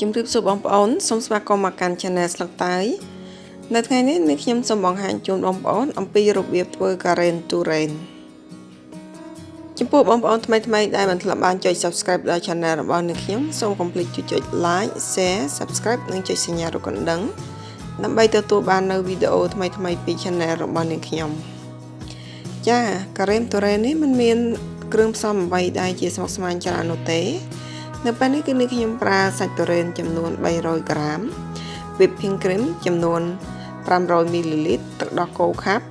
ជំរាបសួរបងប្អូនសូមស្វាគមន៍មកកាន់ Channel Sleuk Teuy នៅថ្ងៃនេះខ្ញុំសូមបង្ហាញជូនបងប្អូនអំពីរបៀបធ្វើការ៉េនទូរ៉េនចំពោះបងប្អូនថ្មីៗដែលមិនធ្លាប់បានចុច Subscribe ដល់ Channel របស់ខ្ញុំសូមកុំភ្លេចចុច Like Share Subscribe និងចុចសញ្ញារូបកណ្ដឹងដើម្បីទទួលបាននូវវីដេអូថ្មីៗពី Channel របស់ខ្ញុំចាការ៉េនទូរ៉េននេះមិនមានគ្រឿងផ្សំអ្វីដែលជាស្មុគស្មាញច្រើននោះទេនៅពេលនេះគឺខ្ញុំប្រើសាច់ទុរេនចំនួន300ក្រាម Whipping cream ចំនួន500 ml ទឹកដោះគោខាប់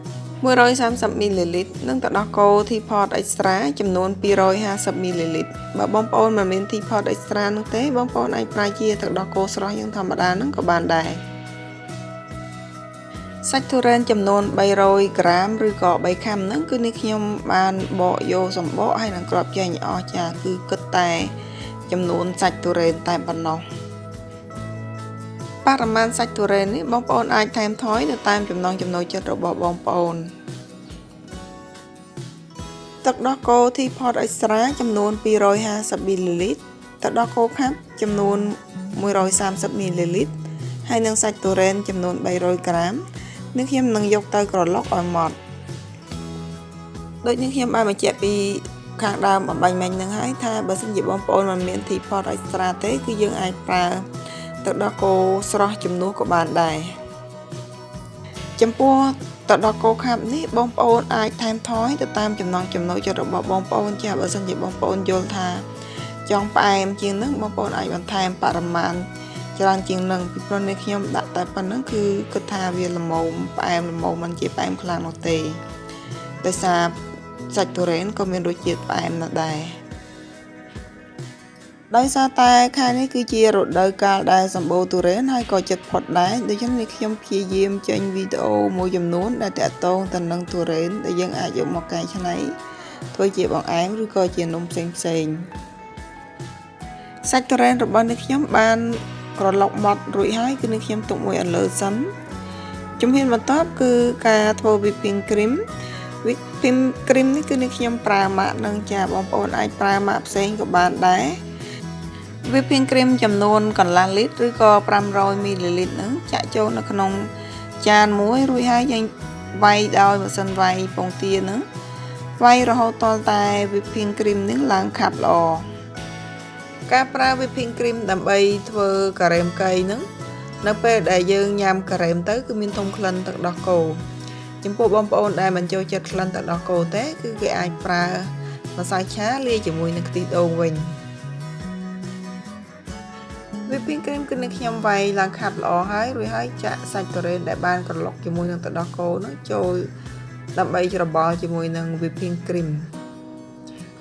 130 ml និងទឹកដោះគោ Teapot Extra ចំនួន250 ml បើបងប្អូនមិនមាន Teapot Extra នោះទេបងប្អូនអាចប្រើជាទឹកដោះគោស្រស់យ៉ាងធម្មតានឹងក៏បានដែរសាច់ទុរេនចំនួន300ក្រាមឬក៏3ខាំហ្នឹងគឺខ្ញុំបានបកយកសម្បកហើយនឹងគ្រាប់ចេញអស់ចាគឺគិតតែចំនួនសាច់ទុរេនតែប៉ុណ្ណោះបរិមាណសាច់ទុរេននេះបងប្អូនអាចថែមថយទៅតាមចំណង់ចំណូលចិត្តរបស់បងប្អូនទឹកដោះគោ Teapot Extra ចំនួន250 ml ទឹកដោះគោខាប់ចំនួន130 ml ហើយនិងសាច់ទុរេនចំនួន300ក្រាមនេះខ្ញុំនឹងយកទៅក្រឡុកឲ្យម៉ត់ដូចនេះខ្ញុំបានបញ្ជាក់ពីខាងដើមបំបញ្ញមិញនឹងហើយថាបើសិនជាបងប្អូនមិនមាន Teapot Extra ទេគឺយើងអាចប្រើទឹកដោះគោស្រស់ជំនួសក៏បានដែរចំពោះទឹកដោះគោខាប់នេះបងប្អូនអាចថែមថយទៅតាមចំណង់ចំណូលចិត្តរបស់បងប្អូនចាបើសិនជាបងប្អូនយល់ថាចង់ផ្អែមជាងនឹងបងប្អូនអាចបន្ថែមបរិមាណច្រើនជាងនឹងពីព្រោះនេះខ្ញុំដាក់តែប៉ុណ្្នឹងគឺគិតថាវាល្មមផ្អែមល្មមមិនជាផ្អែមខ្លាំងនោះទេដោយសារសាច់ទុរេនក៏មានរសជាតិផ្អែមណាស់ដែរដោយសារតែខែនេះគឺជារដូវកាលដែលសម្បូរទុរេនហើយក៏ជិតផុតដែរដូច្នេះខ្ញុំព្យាយាមចេញវីដេអូមួយចំនួនដែលតាក់ទងទៅនឹងទុរេនដែលយើងអាចយកមកកែច្នៃធ្វើជាបង្អែមឬក៏ជានំផ្សេងសាច់ទុរេនរបស់ខ្ញុំបានក្រឡុកម៉ត់រួចហើយគឺខ្ញុំទុកមួយអន្លើសិនជំហានបន្ទាប់គឺការធ្វើ Whipping cream Whipping cream នេះគឺខ្ញុំប្រើម៉ាកនឹងចាបងប្អូនអាចប្រើម៉ាកផ្សេងក៏បានដែរ Whipping cream ចំនួនកន្លះលីត្រឬក៏500 ml ហ្នឹងចាក់ចូលនៅក្នុងចានមួយរួចហើយយើងវាយដោយម៉ាស៊ីនវាយពងទាហ្នឹងវាយរហូតដល់តែ Whipping cream នេះឡើងខាប់ល្អការប្រើ Whipping cream ដើម្បីធ្វើការ៉េមកៃហ្នឹងនៅពេលដែលយើងញ៉ាំការ៉េមទៅគឺមានធំក្លិនទឹកដោះគោចំពោះបងប្អូនដែលមិនចូលចិត្តក្លិនទឹកដោះគោទេគឺគេអាចប្រើម្សៅឆាលាយជាមួយនឹងខ្ទិះដូងវិញ Whipping cream គឺខ្ញុំវាយឡើងខាប់ល្អហើយរួចហើយចាក់សាច់ទុរេនដែលបានក្រឡុកជាមួយនឹងទឹកដោះគោនោះចូលដើម្បីច្របល់ជាមួយនឹង Whipping cream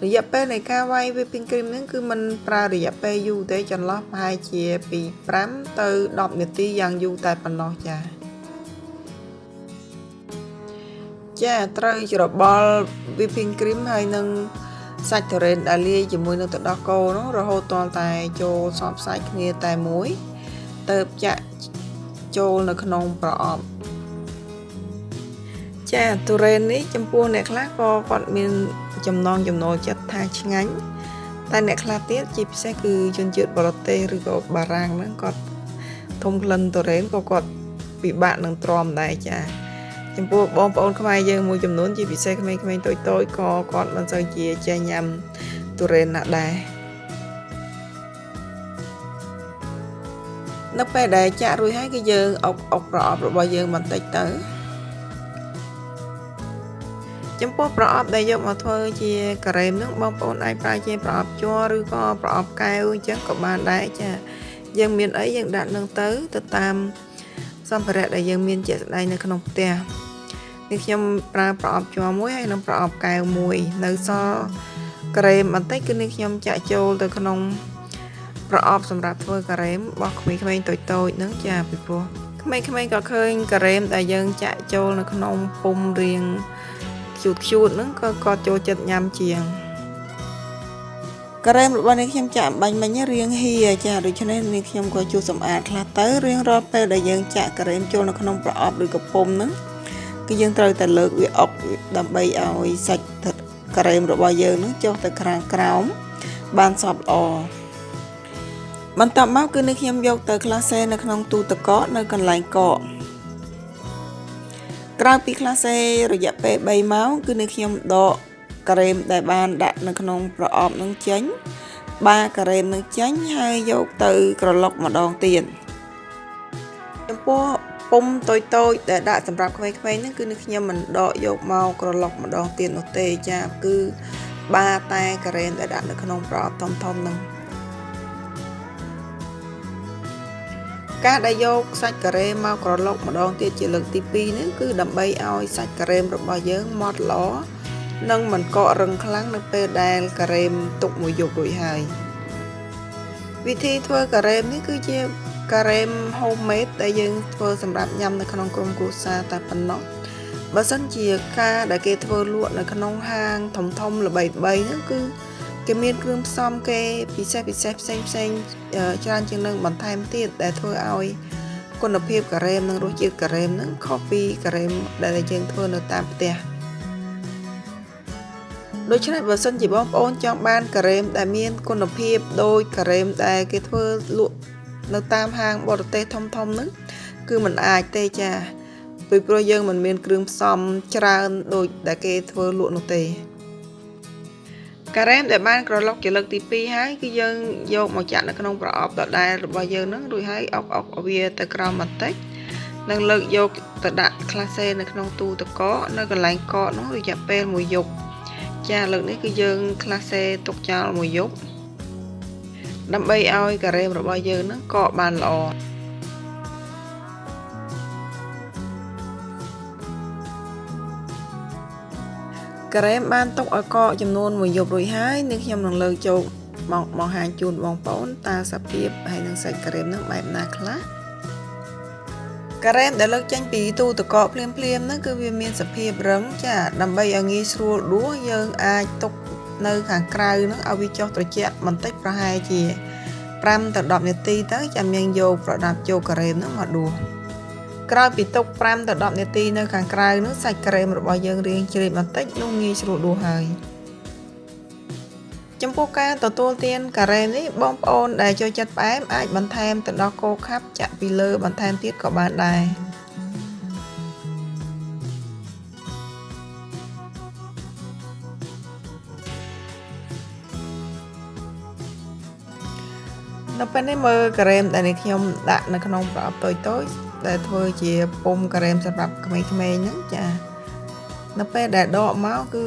រយៈពេលនៃការវាយ Whipping cream ហ្នឹងគឺមិនប្រើរយៈពេលយូរទេចន្លោះប្រហែលជាពី5ទៅ10នាទីយ៉ាងយូរតែប៉ុណ្ណោះចាត្រូវច្របល់ Whipping cream ហើយនឹងសាច់ទុរេនដែលលាយជាមួយនឹងទឹកដោះគោនោះរហូតទាល់តែចូលសព្វសាច់គ្នាតែមួយទៅចាក់ចូលនៅក្នុងប្រអប់ទុរេននេះចំពោះអ្នកខ្លះក៏គាត់មានចំណង់ចំណូលចិត្តថាឆ្ងាញ់តែអ្នកខ្លះទៀតជាពិសេសគឺជនជាតិបរទេសឬក៏បារាំងហ្នឹងគាត់ធំក្លិនទុរេនក៏គាត់ពិបាកនឹងទ្រាំដែរចាចំពោះបងប្អូនខ្មែរយើងមួយចំនួនជាពិសេសក្មេងៗតូចៗក៏គាត់មិនសូវជាចេះញ៉ាំទុរេនណាស់ដែរនៅពេលដែលចាក់រួចហើយគឺយើងអុកប្រអប់របស់យើងបន្តិចទៅចំពោះប្រអប់ដែលយកមកធ្វើជាការ៉េមហ្នឹងបងប្អូនអាចប្រើជាប្រអប់ជ័រឬក៏ប្រអប់កែវអញ្ចឹងក៏បានដែរចាយើងមានអីយើងដាក់នឹងទៅតាមសម្ភារៈដែលយើងមានជាក់ស្ដែងនៅក្នុងផ្ទះនេះខ្ញុំប្រើប្រអប់ជ័រមួយហើយនិងប្រអប់កែវមួយនៅសល់ការ៉េមបន្តិចគឺនេះខ្ញុំចាក់ចូលទៅក្នុងប្រអប់សម្រាប់ធ្វើការ៉េមរបស់ក្មេងៗតូចៗហ្នឹងចាពីព្រោះក្មេងៗក៏ឃើញការ៉េមដែលយើងចាក់ចូលនៅក្នុងពុម្ពរៀងខ្ជូតហ្នឹងក៏គាត់ចូលចិត្តញ៉ាំជាងការ៉េមរបស់នេះខ្ញុំចាក់បាញ់មិញរៀងហៀចាដូច្នេះនេះខ្ញុំក៏ជួយសម្អាតខ្លះទៅរៀងរាល់ពេលដែលយើងចាក់ការ៉េមចូលនៅក្នុងប្រអប់ឬកំពុំហ្នឹងគឺយើងត្រូវតែលើកវាអុកដើម្បីឲ្យសាច់ការ៉េមរបស់យើងហ្នឹងចុះទៅខាងក្រោម បានសព្វល្អបន្ទាប់មកគឺនេះខ្ញុំយកទៅក្លាសេនៅក្នុងទូទឹកកកនៅកន្លែងកកក្រោយពីក្លាសេរយៈពេល3ម៉ោងគឺនេះខ្ញុំដកការ៉េមដែលបានដាក់នៅក្នុងប្រអប់នឹងចេញបាការ៉េមនឹងចេញហើយយកទៅក្រឡុកម្ដងទៀតចំពោះពុំតូចៗដែលដាក់សម្រាប់ក្មេងៗហ្នឹងគឺនេះខ្ញុំមិនដកយកមកក្រឡុកម្ដងទៀតនោះទេចាគឺបាតែការ៉េមដែលដាក់នៅក្នុងប្រអប់ធំៗហ្នឹងការដែលយកសាច់ការ៉េមមកក្រឡុកម្ដងទៀតជាលើកទី2នេះគឺដើម្បីឲ្យសាច់ការ៉េមរបស់យើងម៉ត់ល្អនិងមិនកករឹងខ្លាំងនៅពេលដែលការ៉េមទុកមួយយប់រួចហើយវិធីធ្វើការ៉េមនេះគឺជាការ៉េម homemade ដែលយើងធ្វើសម្រាប់ញ៉ាំនៅក្នុងក្រុមគ្រួសារតែប៉ុណ្ណោះបើសិនជាការដែលគេធ្វើលក់នៅក្នុងហាងធំៗល្បីៗហ្នឹងគឺគេមានគ្រឿងផ្សំគេពិសេសផ្សេងច្រើនជាងនឹងបន្ថែមទៀតដែលធ្វើឲ្យគុណភាពការ៉េមនិងរសជាតិការ៉េមហ្នឹងខុសពីការ៉េមដែលយើងធ្វើនៅតាមផ្ទះដូច្នេះបើសិនជាបងប្អូនចង់បានការ៉េមដែលមានគុណភាពដូចការ៉េមដែលគេធ្វើលក់នៅតាមហាងបរទេសធំៗហ្នឹងគឺมันអាចទេចាពីព្រោះយើងមិនមានគ្រឿងផ្សំច្រើនដូចដែលគេធ្វើលក់នោះទេការ៉េមដែលបានក្រឡុកជាលើកទី2ហើយគឺយើងយកមកចាក់នៅក្នុងប្រអប់ដដែលរបស់យើងហ្នឹងរួចហើយអុកវាទៅក្រោមបន្តិចនិងលើកយកទៅដាក់ក្លាសេនៅក្នុងទូទឹកកកនៅកន្លែងកកនោះរយៈពេល1យប់ចាលើកនេះគឺយើងក្លាសេទុកចោល1យប់ដើម្បីឲ្យការ៉េមរបស់យើងហ្នឹងកកបានល្អការ៉េមបានទុកឲ្យកកចំនួន1យប់រួចហើយនេះខ្ញុំនឹងលើកចូលមកបង្ហាញជូនបងប្អូនតើសភាពហើយនឹងសាច់ការ៉េមហ្នឹងបែបណាខ្លះការ៉េមដែលលើកចេញពីទូទឹកកកភ្លាមៗហ្នឹងគឺវាមានសភាពរឹងចាដើម្បីឲ្យងាយស្រួលដួសយើងអាចទុកនៅខាងក្រៅហ្នឹងឲ្យវាចុះត្រជាក់បន្តិចប្រហែលជា5ទៅ10នាទីទៅចាំយើងយកប្រដាប់ចូលការ៉េមហ្នឹងមកដួសក្រោយពីទុក5ទៅ10នាទីនៅខាងក្រៅនោះសាច់ការ៉េមរបស់យើងរាងជ្រាបបន្តិចនោះងាយស្រួលដួសហើយចំពោះការទទួលទានការ៉េមនេះបងប្អូនដែលចូលចិត្តផ្អែមអាចបន្ថែមទៅដល់គោខាប់ចាក់ពីលើបន្ថែមទៀតក៏បានដែរនៅពេលនេះមើលការ៉េមដែលខ្ញុំដាក់នៅក្នុងប្រអប់តូចៗដែលធ្វើជាពុំការ៉េមសម្រាប់ក្មេងៗហ្នឹងចានៅពេលដែលដកមកគឺ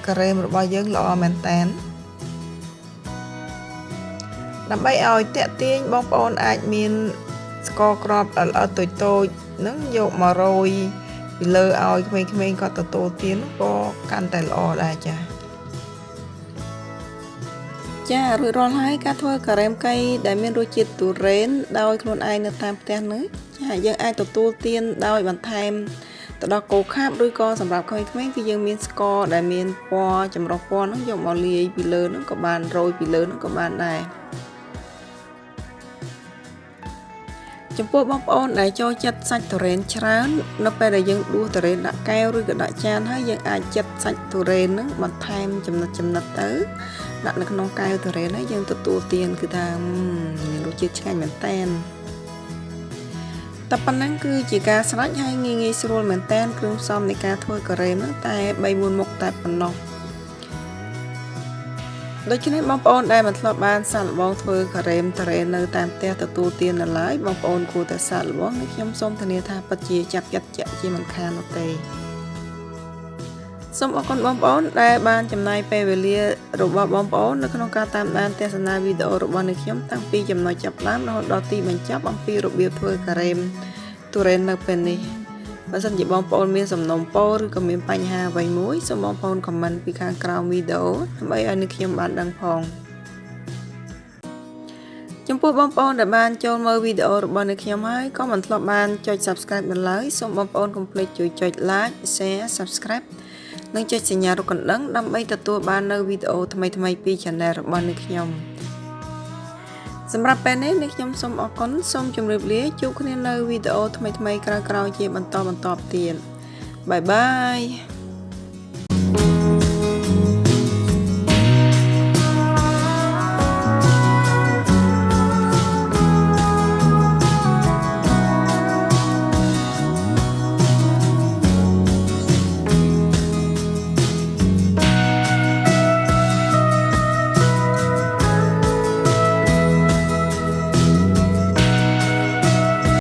ការ៉េមរបស់យើងល្អមែនតើដើម្បីឲ្យតាក់ទាញបងប្អូនអាចមានស្ករគ្រាប់ល្អៗតូចៗហ្នឹងយកមករោយពីលើឲ្យក្មេងៗគាត់ទទួលទានក៏កាន់តែល្អដែរចារួចរាល់ហើយការធ្វើការ៉េមកៃដែលមានរសជាតិទុរេនដោយខ្លួនឯងនៅតាមផ្ទះនេះចាយើងអាចទទួលទានដោយបន្ថែមទៅដល់គោខាប់ឬក៏សម្រាប់ក្មេងៗគឺយើងមានស្ករដែលមានពណ៌ចម្រុះពណ៌ហ្នឹងយកមកលាយពីលើហ្នឹងក៏បានរោយពីលើហ្នឹងក៏បានដែរចំពោះបងប្អូនដែលចូលចិត្តសាច់ទុរេនច្រើននៅពេលដែលយើងដួសទុរេនដាក់កែវឬក៏ដាក់ចានហើយយើងអាចចិតសាច់ទុរេនហ្នឹងបន្ថែមចំណិតទៅដាក់នៅក្នុងកែវទុរេនហើយយើងទទួលទានគឺថាមានរសជាតិឆ្ងាញ់មែនតើតែប៉ុណ្ណឹងគឺជាការស្រេចហើយងាយស្រួលមែនតើគ្រឿងផ្សំនៃការធ្វើការ៉េមហ្នឹងតែ3-4មុខតែប៉ុណ្ណោះដូច្នេះបងប្អូនដែលមិនធ្លាប់បានសាកល្បងធ្វើការ៉េមទុរេននៅតាមផ្ទះទទួលទាននៅឡើយបងប្អូនគួរតែសាកល្បងនេះខ្ញុំសូមធានាថាពិតជាចាប់ចិត្តជាមិនខាននោះទេសូមអរគុណបងប្អូនដែលបានចំណាយពេលវេលារបស់បងប្អូននៅក្នុងការតាមដានទស្សនាវីដេអូរបស់នេះខ្ញុំតាំងពីចំណុចចាប់ផ្ដើមរហូតដល់ទីបញ្ចប់អំពីរបៀបធ្វើការ៉េមទុរេននៅពេលនេះបើសិនជាបងប្អូនមានសំណុំពរឬក៏មានបញ្ហាអ្វីមួយសូមបងប្អូនខមមិនពីខាងក្រោមវីដេអូដើម្បីឲ្យនេះខ្ញុំបានដឹងផងចំពោះបងប្អូនដែលបានចូលមើលវីដេអូរបស់នេះខ្ញុំហើយក៏មិនធ្លាប់បានចុច Subscribe នៅឡើយសូមបងប្អូនកុំភ្លេចជួយចុច Like Share Subscribe និងចុចសញ្ញារូបកណ្ដឹងដើម្បីទទួលបាននូវវីដេអូថ្មីៗពី Channel របស់នេះខ្ញុំសម្រាប់ពេលនេះនេះខ្ញុំសូមអរគុណសូមជម្រាបលាជួបគ្នានៅវីដេអូថ្មីៗក្រោយៗជាបន្តទៀតបាយបាយ